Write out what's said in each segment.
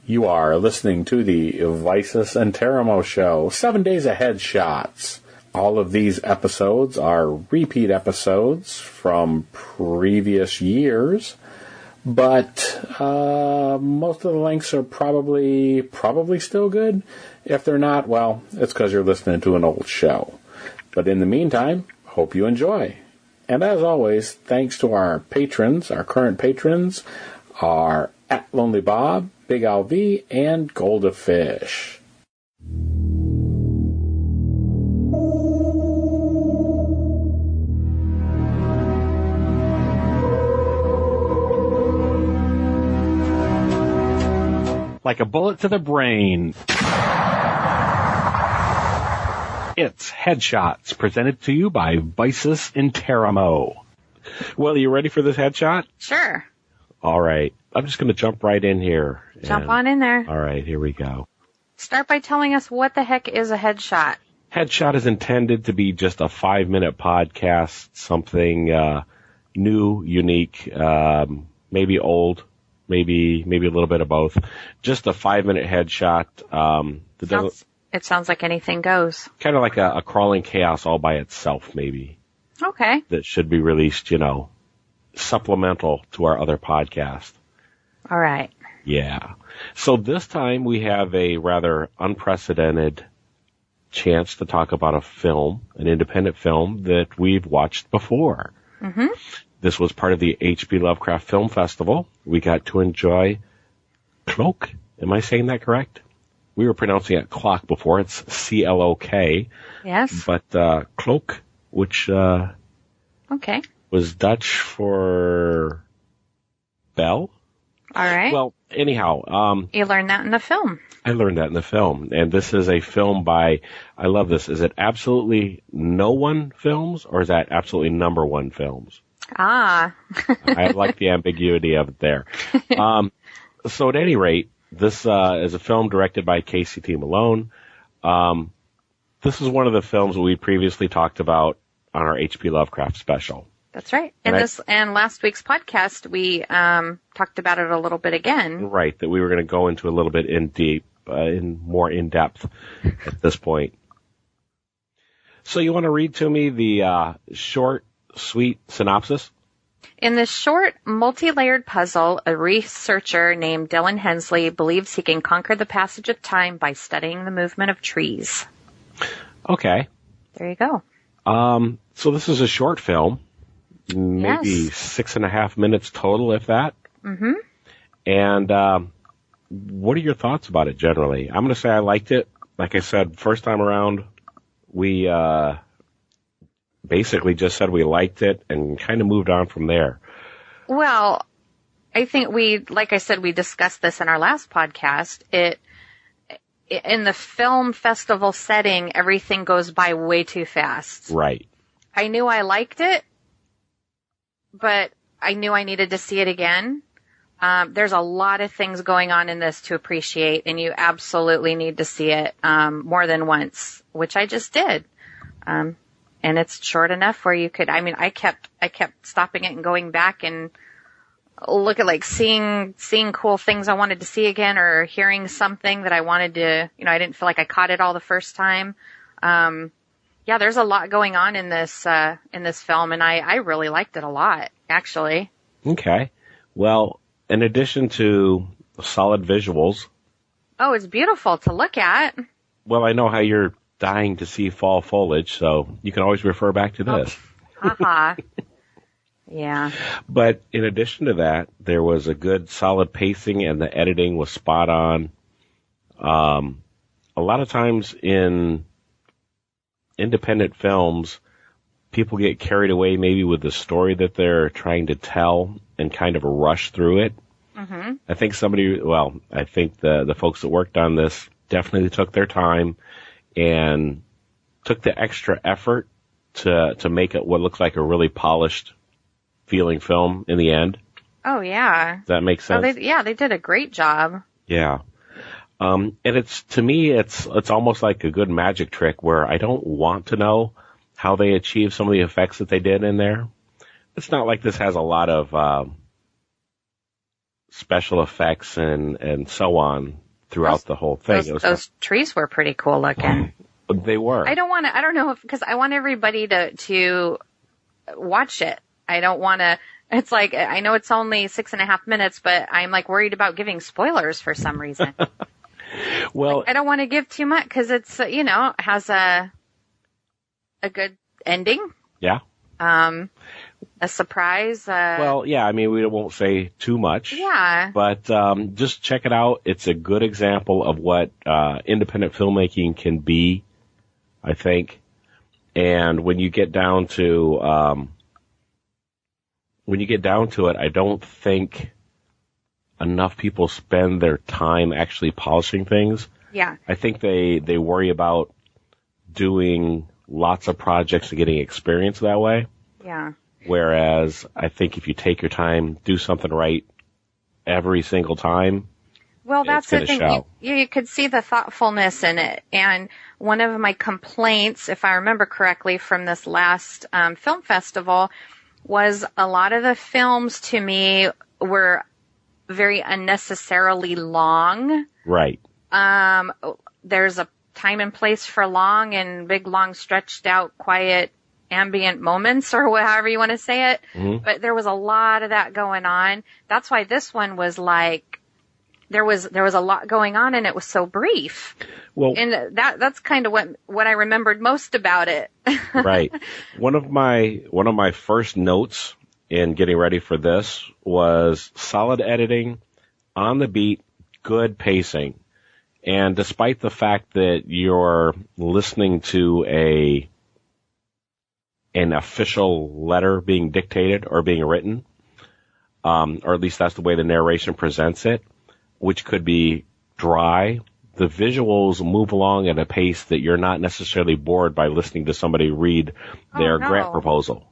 You are listening to the Vicis and Interimo show, 7 days ahead shots. All of these episodes are repeat episodes from previous years, but most of the links are probably still good. If they're not, well, it's because you're listening to an old show. But in the meantime, hope you enjoy. And as always, thanks to our patrons, our current patrons, are at Lonely Bob, Big Al V, and Golda Fish. Like a bullet to the brain. It's Headshots, presented to you by Vicis and Interimo. Well, are you ready for this headshot? Sure. All right. I'm just going to jump right in here. Jump on in there. All right, here we go. Start by telling us what the heck is a headshot. Headshot is intended to be just a 5-minute podcast, something new, unique, maybe old, maybe a little bit of both. Just a 5-minute headshot. It sounds like anything goes. Kind of like a crawling chaos all by itself, maybe. Okay. That should be released, supplemental to our other podcast. All right. Yeah. So this time we have a rather unprecedented chance to talk about a film, an independent film that we've watched before. Mm-hmm. This was part of the H.P. Lovecraft Film Festival. We got to enjoy Clok. Am I saying that correct? We were pronouncing it Clok before. It's C-L-O-K. Yes. But Clok, which okay, was Dutch for bell. All right. Well, anyhow. You learned that in the film. I learned that in the film. And this is a film by, I love this. Is it Absolutely No1 Films or is that Absolutely Number 1 Films? Ah. I like the ambiguity of it there. So at any rate, this is a film directed by Casey T. Malone. This is one of the films that we previously talked about on our H.P. Lovecraft special. That's right. And last week's podcast, we talked about it a little bit again. Right, that we were going to go into a little bit more in depth at this point. So you want to read to me the short, sweet synopsis? In this short, multi-layered puzzle, a researcher named Dylan Hensley believes he can conquer the passage of time by studying the movement of trees. Okay. There you go. So this is a short film. Maybe 6.5 minutes total, if that. Mm-hmm. And what are your thoughts about it generally? I'm going to say I liked it. Like I said, first time around, we basically just said we liked it and kind of moved on from there. Well, I think like I said, we discussed this in our last podcast. In the film festival setting, everything goes by way too fast. Right. I knew I liked it, but I knew I needed to see it again. There's a lot of things going on in this to appreciate, and you absolutely need to see it more than once, which I just did. And it's short enough where you could. I mean, I kept stopping it and going back and look at seeing cool things I wanted to see again, or hearing something that I wanted to. I didn't feel like I caught it all the first time. Yeah, there's a lot going on in this film, and I really liked it a lot, actually. Okay. Well, in addition to solid visuals. Oh, it's beautiful to look at. Well, I know how you're dying to see fall foliage, so you can always refer back to this. Oh. Haha. Yeah. But in addition to that, there was a good solid pacing and the editing was spot on. A lot of times in independent films, people get carried away maybe with the story that they're trying to tell and kind of rush through it. Mm-hmm. I think the folks that worked on this definitely took their time and took the extra effort to make it what looks like a really polished feeling film in the end. Oh, yeah. Does that make sense? They did a great job. Yeah. And to me, it's almost like a good magic trick where I don't want to know how they achieved some of the effects that they did in there. It's not like this has a lot of, special effects and so on throughout the whole thing. Those trees were pretty cool looking. They were. I don't know if, because I want everybody to watch it. I don't want to, it's like, I know it's only 6.5 minutes, but I'm like worried about giving spoilers for some reason. Well, I don't want to give too much because it's, has a good ending. Yeah. A surprise. Well, yeah, I mean, we won't say too much. Yeah. But just check it out. It's a good example of what independent filmmaking can be, I think. And when you get down to it, I don't think enough people spend their time actually polishing things. Yeah. I think they worry about doing lots of projects and getting experience that way. Yeah. Whereas I think if you take your time, do something right every single time. Well, that's the thing. You could see the thoughtfulness in it. And one of my complaints, if I remember correctly, from this last film festival was a lot of the films to me were very unnecessarily long. Right. There's a time and place for long and big, long, stretched out, quiet, ambient moments, or however you want to say it. Mm-hmm. But there was a lot of that going on. That's why this one was like, there was a lot going on and it was so brief. Well, and that's kind of what I remembered most about it. Right. One of my first notes in getting ready for this was solid editing, on the beat, good pacing. And despite the fact that you're listening to an official letter being dictated or being written, or at least that's the way the narration presents it, which could be dry, the visuals move along at a pace that you're not necessarily bored by listening to somebody read their grant proposal.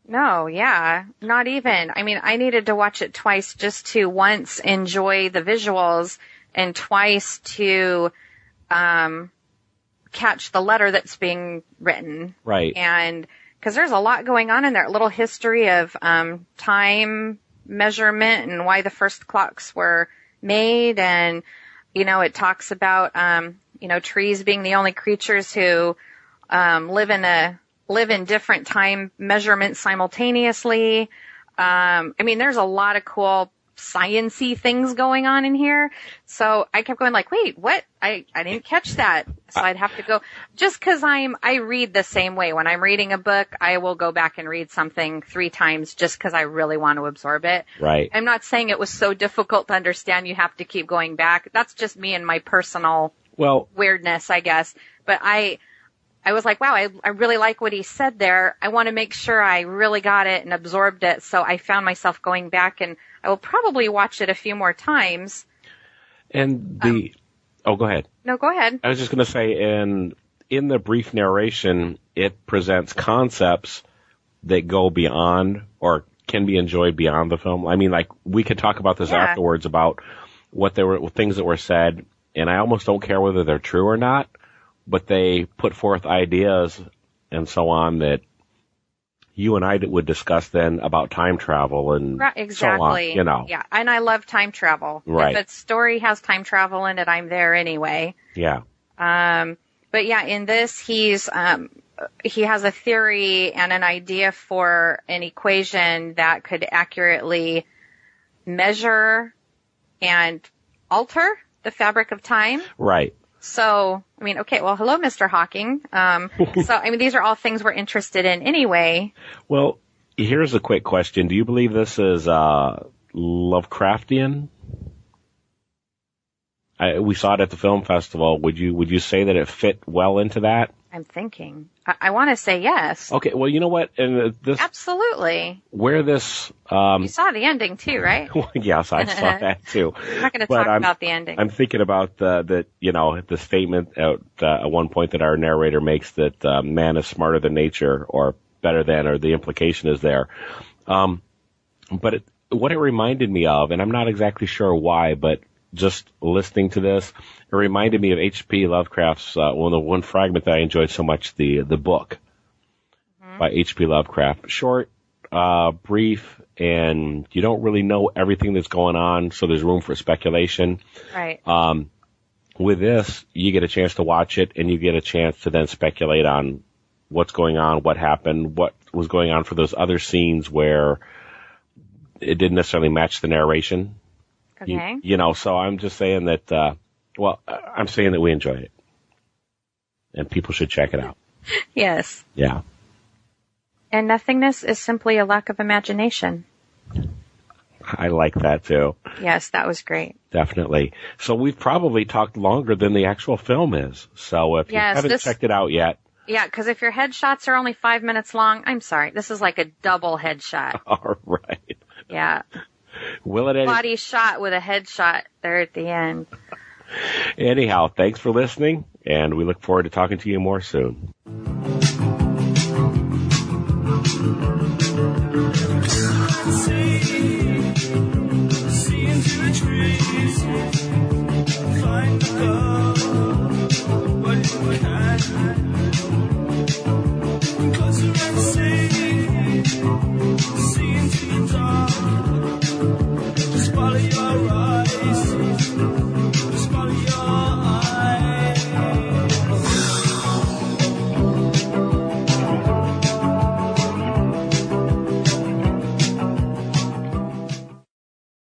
No, yeah, not even. I mean, I needed to watch it twice just to once enjoy the visuals and twice to catch the letter that's being written. Right. And because there's a lot going on in there, a little history of time measurement and why the first clocks were made. And, it talks about, trees being the only creatures who live in different time measurements simultaneously. There's a lot of cool science-y things going on in here. So I kept going like, wait, what? I didn't catch that. So I'd have to go, just cause I read the same way. When I'm reading a book, I will go back and read something 3 times just cause I really want to absorb it. Right. I'm not saying it was so difficult to understand you have to keep going back. That's just me and my personal weirdness, I guess. But I was like, wow, I really like what he said there. I want to make sure I really got it and absorbed it. So I found myself going back, and I will probably watch it a few more times. And go ahead. No, go ahead. I was just going to say, in the brief narration, it presents concepts that go beyond or can be enjoyed beyond the film. I mean, like, we could talk about this afterwards about things that were said, and I almost don't care whether they're true or not, but they put forth ideas and so on that you and I would discuss then about time travel and exactly. so on, Yeah, and I love time travel. Right. If a story has time travel in it, I'm there anyway. Yeah. But yeah, in this, he has a theory and an idea for an equation that could accurately measure and alter the fabric of time. Right. So, hello, Mr. Hawking. These are all things we're interested in anyway. Well, here's a quick question. Do you believe this is Lovecraftian? We saw it at the film festival. Would you say that it fit well into that? I'm thinking. I want to say yes. Okay, well, you know what? And Absolutely. Where this... you saw the ending too, right? Well, yes, I saw that too. I'm not going to talk about the ending. I'm thinking about the statement at one point that our narrator makes that man is smarter than nature, or better than, or the implication is there. But what it reminded me of, and I'm not exactly sure why, but just listening to this, it reminded me of H.P. Lovecraft's one fragment that I enjoyed so much, the book by H.P. Lovecraft. Short, brief, and you don't really know everything that's going on, so there's room for speculation. Right. With this, you get a chance to watch it, and you get a chance to then speculate on what's going on, what happened, what was going on for those other scenes where it didn't necessarily match the narration. Okay. You know, so I'm just saying that, I'm saying that we enjoy it. And people should check it out. Yes. Yeah. And nothingness is simply a lack of imagination. I like that too. Yes, that was great. Definitely. So we've probably talked longer than the actual film is. So if you haven't checked it out yet. Yeah, because if your headshots are only 5 minutes long, I'm sorry. This is like a double headshot. All right. Yeah. Will it body shot with a headshot there at the end. Anyhow, thanks for listening, and we look forward to talking to you more soon.